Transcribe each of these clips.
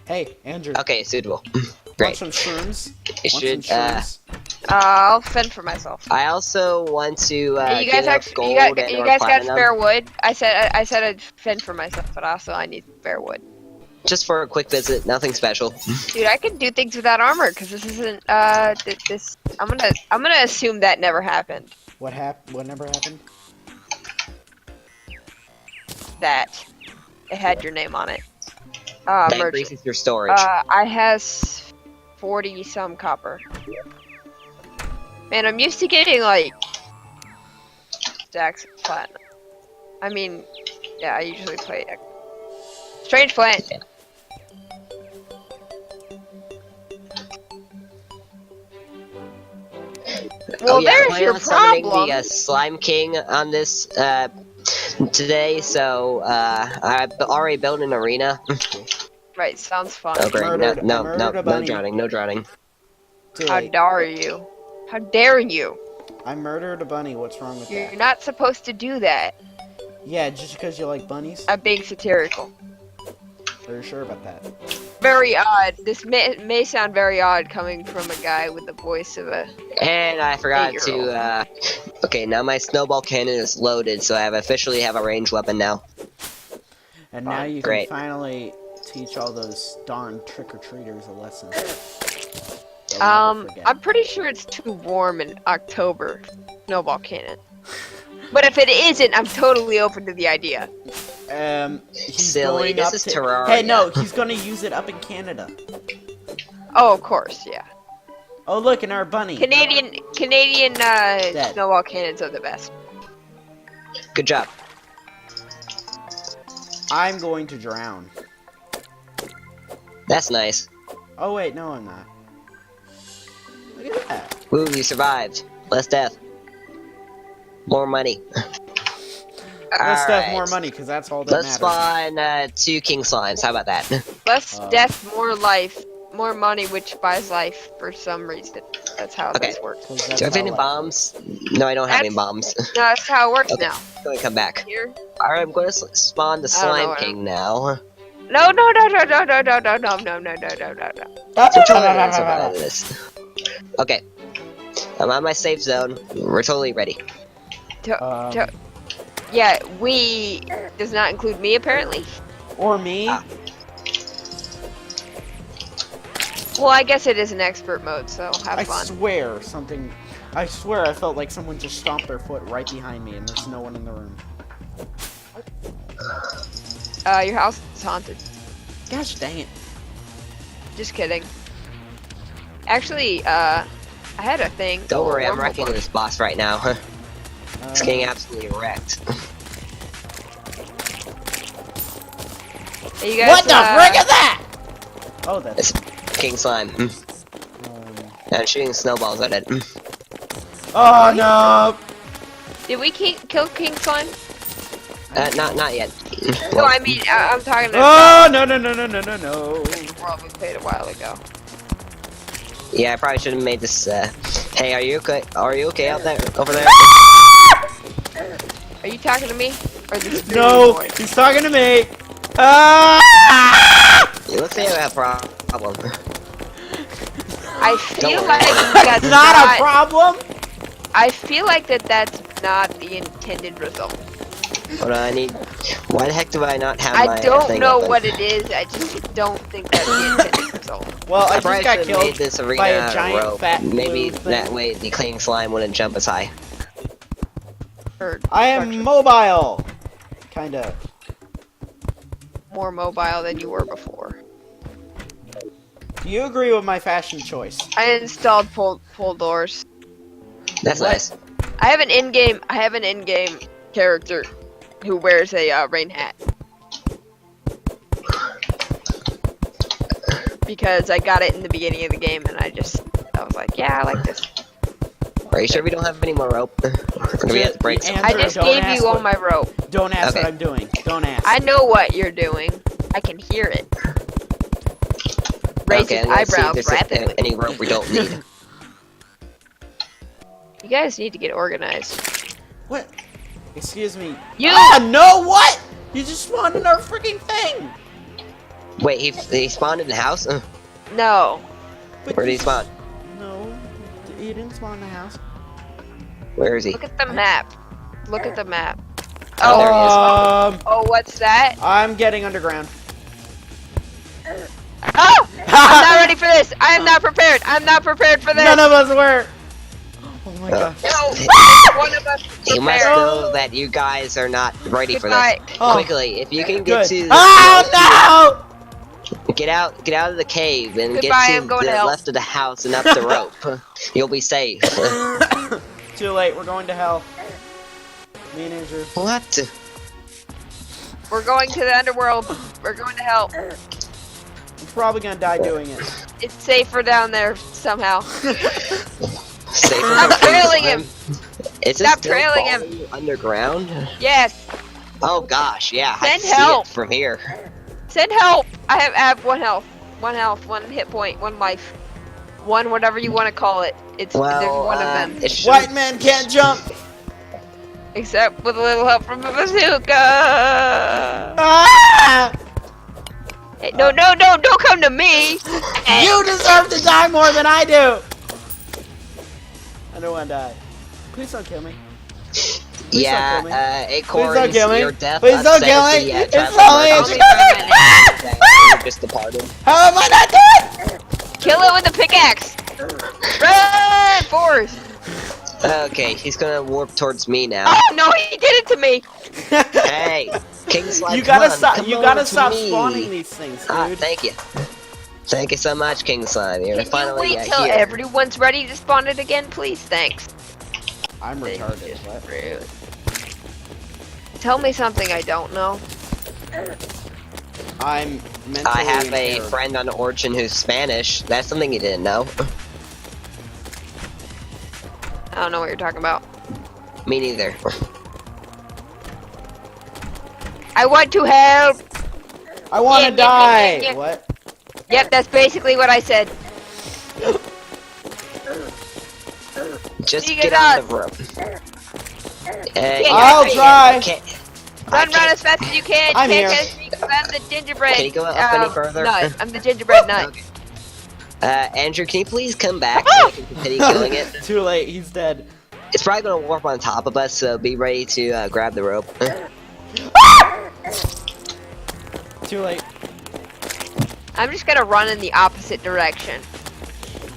Hey, Andrew. Okay, suitable. Want Great. some shrooms? It Want should, some shrooms? I'll fend for myself. I also want to Hey, you get guys enough actually, gold you or guys got platinum. spare wood? I said I'd fend for myself, but also I need spare wood. Just for a quick visit, nothing special. Dude, I can do things without armor because this isn't this. I'm gonna assume that never happened. What never happened? That it had your name on it. That Merchant. increases your storage. I has 40 some copper. Man, I'm used to getting like stacks of platinum. I mean, yeah, I usually play Strange Plant. Yeah. Well, oh, yeah, there's I'm your on summoning problem. the Slime King on this today, so I've already built an arena. Right, sounds fun. Oh, great. Murdered- no murdered a bunny. drowning, no drowning. Too How late. dare you? How dare you? I murdered a bunny. What's wrong with You're that? not supposed to do that. Yeah, just because you like bunnies? I'm being satirical. Are you sure about that? Very odd. This may sound very odd coming from a guy with the voice of a... And I forgot 8-year-old. to, okay, now my snowball cannon is loaded, so I officially have a ranged weapon now. And now you can Great. finally teach all those darn trick-or-treaters a lesson. They'll never forget. I'm pretty sure it's too warm in October. Snowball cannon. But if it isn't, I'm totally open to the idea. He's Silly, going this up is to... Terraria. Hey, no, he's gonna use it up in Canada. Oh, of course, yeah. Oh, look, and our bunny. Canadian snowball cannons are the best. Good job. I'm going to drown. That's nice. Oh, wait, no, I'm not. Look at that. Woo, you survived. Less death. More money. Let's have Alright. more money, because that's all that Let's matters. spawn 2 king slimes. How about that? Less Oh. death, more life. More money, which buys life for some reason. That's how Okay. this works. 'Cause that's Do you have how any life bombs? No, I don't have any That's- bombs. No, that's how it works Okay. now. Go and come back. Here? Alright, I'm going to spawn the I don't know slime what king now. No, no, no, no, no, no, no, no, no, no, no, no, no, no, no. We're totally gonna survive this. Okay. I'm on my safe zone. We're totally ready. Yeah, we does not include me apparently. Or me. Ah. Well, I guess it is an expert mode, so have I fun. swear something. I swear I felt like someone just stomped their foot right behind me, and there's no one in the room. Your house is haunted. Gosh dang it! Just kidding. Actually, I had a thing. Don't worry, I'm Wormhole wrecking book. this boss right now. It's getting absolutely wrecked. Hey, you guys, What the frick is that? Oh, that's. It's king slime. I'm shooting snowballs at it. Oh no! Did we kill King Slime? Not yet. No, I mean, I'm talking Oh about no no no no no no no! the world we played a while ago. Yeah, I probably should have made this. Hey, are you okay? Are you okay out there? Over there? Are you talking to me? Or this No, boy? he's talking to me. Ah! It looks like I have a problem. I feel Don't worry. like that's Not a problem. I feel like that's not the intended result. What do I need? Why the heck do I not have my I don't thing know open? what it is. I just don't think that's the intended result. Well, I I probably just got should have made killed this arena by a out of giant rope. fat Maybe blue that thing. way the king slime wouldn't jump as high. Or I am structure. mobile. Kinda. More mobile than you were before. Do you agree with my fashion choice? I installed pull doors. That's What? nice. I have an in-game character who wears a rain hat. Because I got it in the beginning of the game and I was like, yeah, I like this. Are you sure we don't have any more rope? Or do we have to break some? Andrew, I just don't gave ask you all what- my rope. Don't ask Okay. what I'm doing. Don't ask. I know what you're doing. I can hear it. Raise Okay, his I'm gonna see if eyebrows there's rapidly. any rope we don't need. You guys need to get organized. What? Excuse me. You- Ah, no, what? You just spawned in our freaking thing. Wait, he spawned in the house? No. But Where did he this- spawn? No, he didn't spawn in the house. Where is he? Look at the map. Look at the map. Oh, there he is. Oh, what's that? I'm getting underground. Oh! I'm not ready for this. I am not prepared. I'm not prepared for this. None of us were. Oh my Uh, gosh. No. One of us is You must prepared. know that you guys are not ready for this. Goodbye. Oh, Quickly, if you can get good. to the Oh get out of the cave and Goodbye, get I'm to going the to hell. left of the house and up the rope. You'll be safe. no! Too late. We're going to hell. Me and Andrew. What? We're going to the underworld. We're going to hell. I'm probably gonna die doing it. It's safer down there somehow. Safer I'm from trailing time? him. Is it Stop still trailing him. following you underground? Yes. Oh gosh, yeah. I Send can help. see it from here. Send help. I have 1 health. 1 health. 1 hit point. 1 life. 1 whatever you want to call it. It's there's Well, one of them. it should- White man can't jump. Except with a little help from a bazooka. Ah! Hey, no, don't come to me. You deserve to die more than I do. I don't want to die. Please don't kill me. Please don't kill me. Yeah, Please Acorn, don't kill me. your death Please don't kill upset me. the, It's tribal only a merchants chicken. that you just departed. How am I not dead? Kill it with a pickaxe. Run, Forrest. Okay, he's gonna warp towards me now. Oh no, he did it to me. Hey, King Slime, You gotta come on, stop. come You over gotta to stop me. spawning these things, dude. Ah, thank you. Thank you so much, King Slime. You're Can you finally wait till here. everyone's ready to spawn it again, please? Thanks. I'm retarded. What? Rude. Tell me something I don't know. I'm mentally I have a impaired. friend on Origin who's Spanish. That's something you didn't know. I don't know what you're talking about. Me neither. I want to help. I want to Yeah, die. yeah. What? Yep, that's basically what I said. Just You get got on the rope. I'll try. Okay. Run as fast as you can. I'm Can't here. catch me 'cause I'm the gingerbread. Can you go up any further? Nut. I'm the gingerbread nut. Okay. Andrew, can you please come back so I can continue killing it? Too late. He's dead. It's probably gonna warp on top of us, so be ready to grab the rope. Too late. I'm just gonna run in the opposite direction.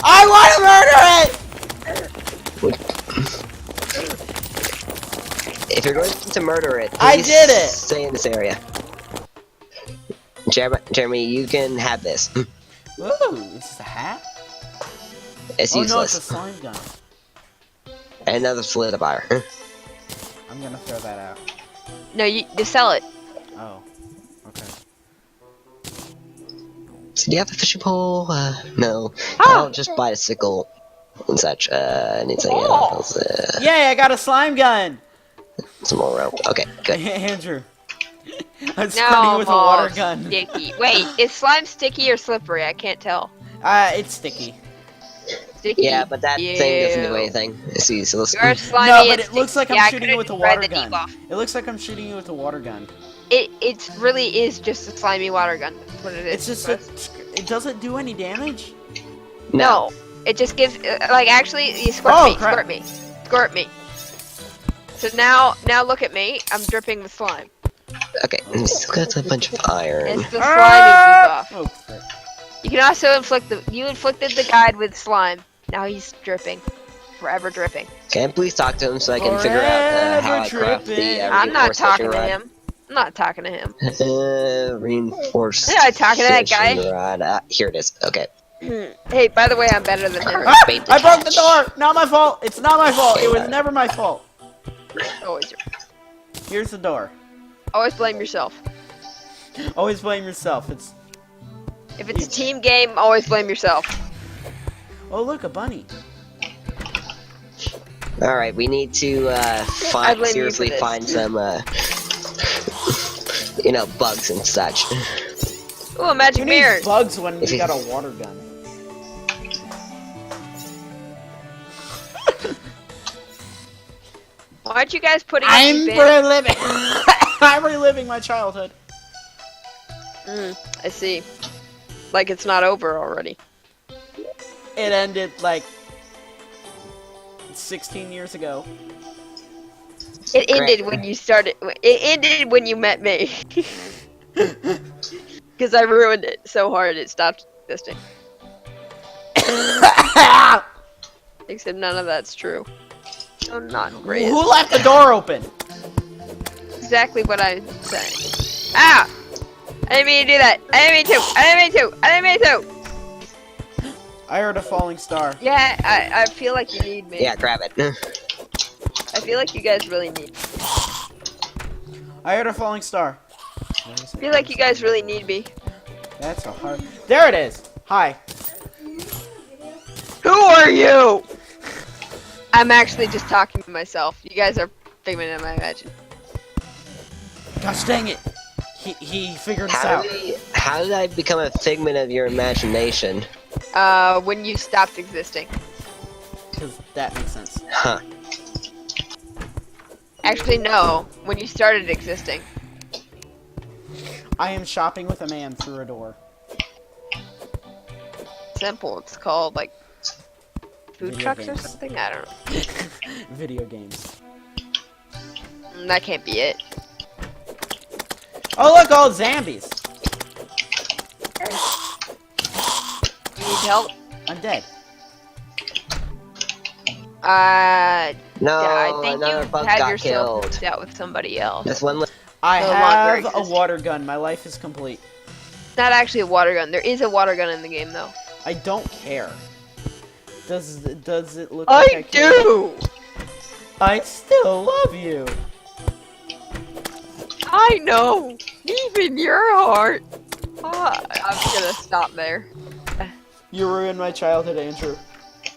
I want to murder it. If you're going to murder it, I please did it! stay in this area. Jeremy, you can have this. Ooh, is this a hat? It's Oh useless. no, it's a slime gun. Another solidifier. I'm gonna throw that out. No, you sell it. Oh. Okay. So do you have a fishing pole? No. Ah! I'll just buy a sickle and such. Anything Oh. else? Yay! I got a slime gun. Some more rope. Okay, good. Andrew. I'm No, starting with a all water gun. Sticky. Wait, is slime sticky or slippery? I can't tell. It's sticky. Sticky. Yeah, but that thing doesn't do Ew. anything. It's useless. You're slimy No, but and it looks like sticky. I'm Yeah, I shooting you with a could've read water the gun. debuff. It looks like I'm shooting you with a water gun. It really is just a slimy water gun. That's what it is. It's just it doesn't do any damage. No, it just gives like actually you squirt Oh, me, crap. squirt me, squirt me. So now look at me. I'm dripping with slime. Okay, still got a bunch of iron. It's the slimy debuff. Oh, frick. You can also you inflicted the guide with slime. Now he's dripping, forever dripping. Can I please talk to him so I can figure out how I Forever craft the dripping. I'm not reinforced talking fishing to rod? him. I'm not talking to him. Reinforced. I'm not talking to that guy. fishing rod. Here it is. Okay. Hey, by the way, I'm better than him. Ah, Bait the I broke the catch. door. Not my fault. It's not my fault. It was never my fault. Always Here's the door. blame yourself. Always blame yourself. It's. If it's a team game, always blame yourself. Oh look, a bunny. All right, we need to blame you for seriously this. find some bugs and such. Ooh, a Who magic mirror. needs bugs when If we you- got a water gun? Why aren't you guys putting I'm up reliving. I'm reliving my childhood. I see. Like it's not over already. It ended like 16 years ago. It ended when you started. It ended when you met me. Because I ruined it so hard it stopped existing. Except none of that's true. I'm not great. Who left the door open? Exactly what I'm saying. Ah! I didn't mean to do that. I didn't mean to. I didn't mean to. I didn't mean to. I heard a falling star. Yeah, I feel like you need me. Yeah, grab it. I feel like you guys really need. I heard a falling star. I feel like you guys really need me. That's a hard. There it is. Hi. Who are you? I'm actually just talking to myself. You guys are figment of my imagination. Gosh dang it. He figured us out. How did I become a figment of your imagination? When you stopped existing. Because that makes sense. Huh. Actually, no. When you started existing. I am shopping with a man through a door. Simple. It's called, like, food Video trucks games. or something? I don't know. Video games. That can't be it. Oh look, all zombies. You need help? I'm dead. No, Yeah, I think another you bug had got yourself killed. mixed out with somebody else. That's one. I No longer have a exists. water gun. My life is complete. It's not actually a water gun. There is a water gun in the game, though. I don't care. Does it look like I do! I still love you. I know! Deep in your heart! Ah, I'm gonna stop there. You ruined my childhood, Andrew.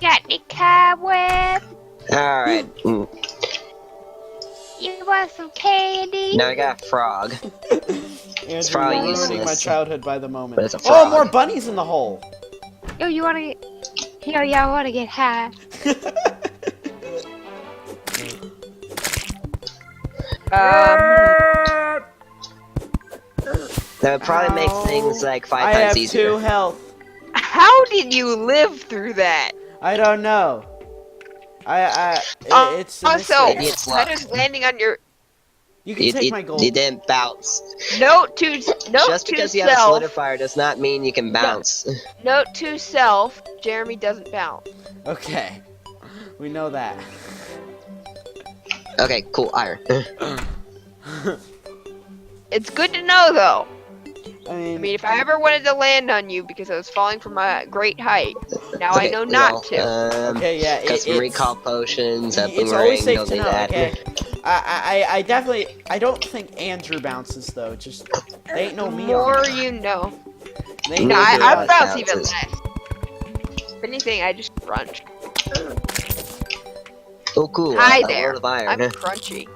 Got me cobweb. Alright. You want some candy? Now I got a frog. Andrew, probably you're ruining my useless. childhood by the moment. But it's a Oh, frog. more bunnies in the hole. Yo, you wanna get? Yo, y'all wanna get high? That would probably make Ow. things like 5 I times have easier. 2 health. How did you live through that? I don't know. It's a Also, mistake. Idiot's how luck. does landing on your You can take my gold. You didn't bounce. note to Just because you have a self? solidifier does not mean you can bounce. Note to self: Jeremy doesn't bounce. Okay, we know that. Okay, cool, iron. It's good to know, though. I I mean, mean, if I ever wanted to land on you because I was falling from a great height, now I Okay, know not to. okay, yeah, Got some it's recall potions, a it's always boomerang, safe don't to need know. that. Okay, I definitely don't think Andrew bounces though. Just they ain't no The me. more on you know. They ain't No, no I me on. bounce even bounces. less. If anything, I just crunch. Oh, cool. Hi a there. Lord of iron. I'm crunchy.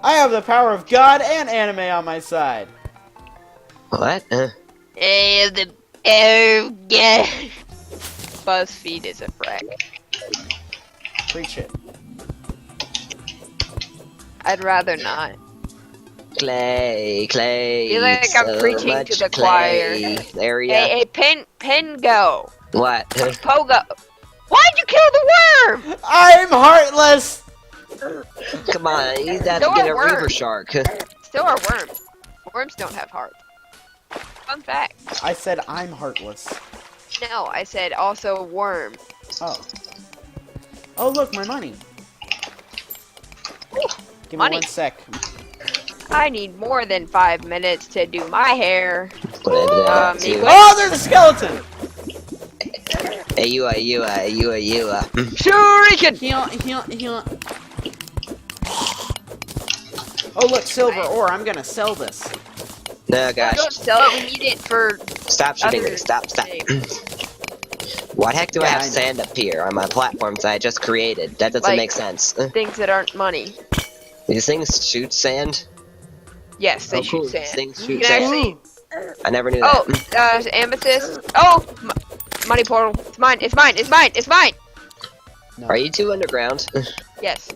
I have the power of God and anime on my side. What? Oh yeah. BuzzFeed is a frack. Preach it. I'd rather not. Clay. Feel like I'm so preaching to much the clay. Area. Hey, Pengo. What? Pogo. Why'd you kill the worm? I'm heartless. Come on, you have Still to get a a worm. reaver shark. Still are worms. Worms don't have hearts. Fun fact. I said I'm heartless. No, I said also a worm. Oh. Oh look, my money. Give me money. 1 sec. I need more than 5 minutes to do my hair. Put it down, too. Wait. Oh, there's a skeleton. Hey, you. Shuriken! Heal. Oh look, silver ore. I'm gonna sell this. No, gosh. Don't sell it. We need it for Stop shooting me. other Stop. things. Why the heck do I Yeah, have I know. sand up here on my platforms that I just created? That doesn't Like- make sense. Things that aren't money. These things shoot sand? Yes, they Oh, shoot cool. sand. These things You shoot can sand? actually. I never knew Oh, that. amethyst. Oh, money portal. It's mine. It's mine. It's mine. It's mine. No. Are you two underground? Yes.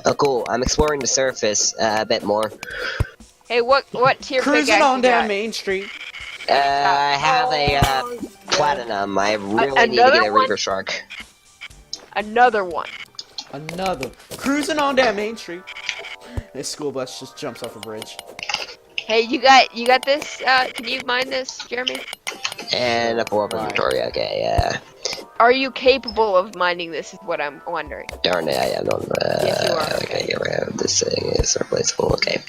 Oh, cool. I'm exploring the surface a bit more. Hey, what tier Cruising pickaxe on you down got? Main Street. I have a platinum. I really need to another get a one? Reaver Shark. Another one. Another. Cruising on down Main Street. This school bus just jumps off a bridge. Hey, you got this? Can you mine this, Jeremy? And a 4 Why? inventory. Okay, yeah. Are you capable of mining this? Is what I'm wondering. Darn it, I am not. Yes, you are. Okay, get rid of this thing. Is replaceable. Okay.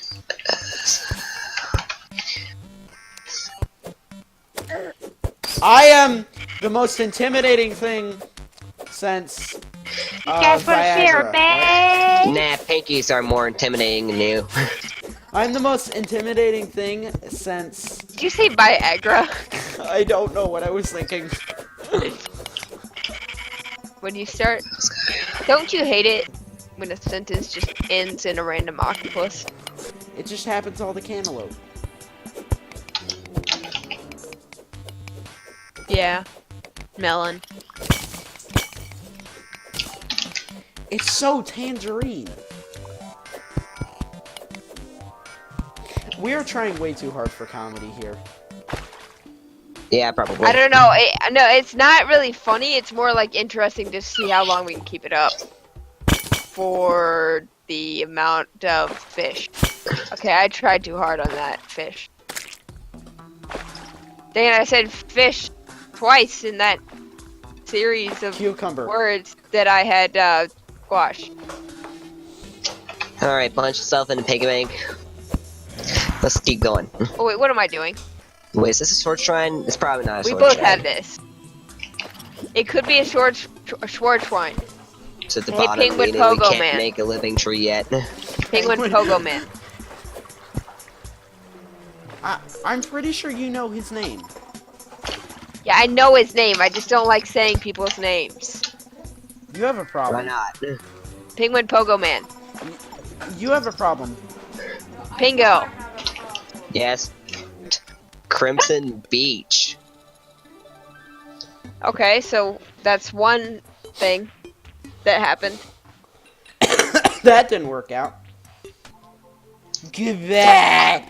I am the most intimidating thing since Guys want to share a Viagra, right? bag? Nah, pinkies are more intimidating than you. I'm the most intimidating thing since Did you say Viagra? I don't know what I was thinking. When you start, don't you hate it when a sentence just ends in a random octopus? It just happens all the cantaloupe. Yeah. Melon. It's so tangerine. We're trying way too hard for comedy here. Yeah, probably. I don't know. No, it's not really funny. It's more like interesting to see how long we can keep it up for the amount of fish. Okay, I tried too hard on that fish. Dang it, I said fish twice in that series of Cucumber. words that I had squashed. Alright, punch yourself in the piggy bank. Let's keep going. Oh wait, what am I doing? Wait, is this a sword shrine? It's probably not a We sword both shrine. have this. It could be a sword shrine. It's at the Hey, bottom, Penguin meaning we Pogo can't Man. make a living tree yet. Penguin Pogo Man. I'm pretty sure you know his name. Yeah, I know his name. I just don't like saying people's names. You have a Why problem. not? Penguin Pogo Man. You have a problem. Pingo. Yes. Crimson Beach. Okay, so that's one thing that happened. That didn't work out. Give that.